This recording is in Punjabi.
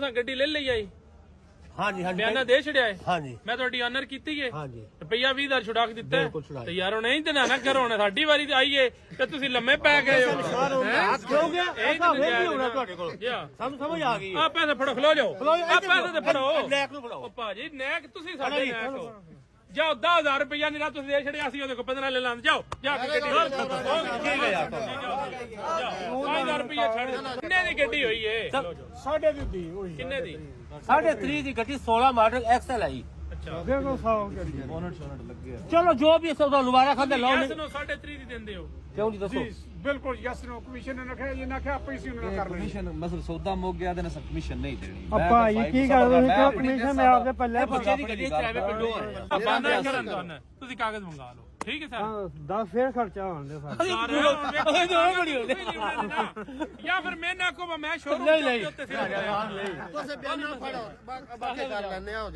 तुसा गड्डी ले ली आई हाँ जी हाँ जी बयाना दे छड़िया है हाँ जी मैं थोड़ी ऑनर कीती है हाँ जी रुपया 20,000 छुड़ा के दिता बिल्कुल छुड़ा है यार नहीं देना ना करो ना साडी वारी ते आई है ते तुसी लम्मे पै गए हो हो गया ऐसा वे नहीं होना ਤੁਹਾਡੇ ਕੋਲ ਸਾਨੂੰ ਸਮਝ ਆ ਗਈ ਆ ਪੈਸੇ ਫੜੋ ਖਲੋ ਜਾਓ ਆ ਪੈਸੇ ਤੇ ਫੜੋ ਨੈਕ ਨੂੰ ਫੜਾਓ ਉਹ ਭਾਜੀ ਨੈਕ ਤੁਸੀਂ ਸਾਡੇ ਨੈਕ ਹੋ ਜਾਓ 10,000 ਰੁਪਇਆ ਨਹੀਂ ਨਾ ਤੁਸੀਂ ਦੇ ਛੜਿਆ ਸੀ ਉਹਦੇ ਕੋਲ 15 ਲੈ ਲਾਂ ਜਾਓ ਜਾ ਕੇ ਗੱਡੀ ਠੀਕ ਹੈ ਯਾਰ 5,000 ਰੁਪਇਆ ਛੱਡ ਕਿੰਨੇ ਦੀ ਗੱਡੀ ਹੋਈ ਏ साढ़े दी हुई ਕਿੰਨੇ ਦੀ 3.5 ਦੀ ਗੱਡੀ 16 ਮਾਡਲ ਐਕਸਐਲ ਆਈ ਅੱਛਾ देखो साहब करिए ਚਲੋ ਜੋ ਵੀ ਸੌਦਾ ਲੁਬਾਰਾ ਖਾਂਦੇ ਲਾਓ ਇਸ ਨੂੰ 3.5 ਦੀ ਦਿੰਦੇ ਹੋ ਕਿਉਂ ਨਹੀਂ ਦੱਸੋ बिल्कुल यस नो कमीशन ने रखा ये ना कि आप इसी ने कर लेंगे ਕਮਿਸ਼ਨ ਮਤਲਬ ਸੌਦਾ ਮੁੱਕ ਗਿਆ ਤੇ ਨਾ ਕਮਿਸ਼ਨ ਨਹੀਂ ਦੇਣੀ ਅੱਪਾ ਇਹ ਕੀ ਕਰਦੇ ਹੋ ਕਿ ਕਮਿਸ਼ਨ ਮੈਂ ਆਪਦੇ ਪੱਲੇ ਬੱਚੇ ਦੀ ਗੱਡੀ ਚਲਾਵੇ ਪਿੰਡੋਂ ਆ ਬੰਦਾ ਕਰਨ ਤੁਹਾਨੂੰ ਤੁਸੀਂ ਕਾਗਜ਼ ਮੰਗਾ ਲਓ ਠੀਕ ਹੈ ਸਰ 10 ਫੇਰ ਖਰਚਾ ਹੋਣਦੇ ਸਰ ਜਾਂ ਫਿਰ ਮੈਂ ਨਾ ਕੋ ਮੈਂ ਸ਼ੋਰੂਮ ਨਹੀਂ ਨਹੀਂ ਤੇ ਉੱਤੇ ਸਿਰ ਤੁਸੀਂ ਬਿਆਨ ਨਾ ਫੜੋ ਬਾਕੀ ਕਰ ਲੈਣੇ ਆ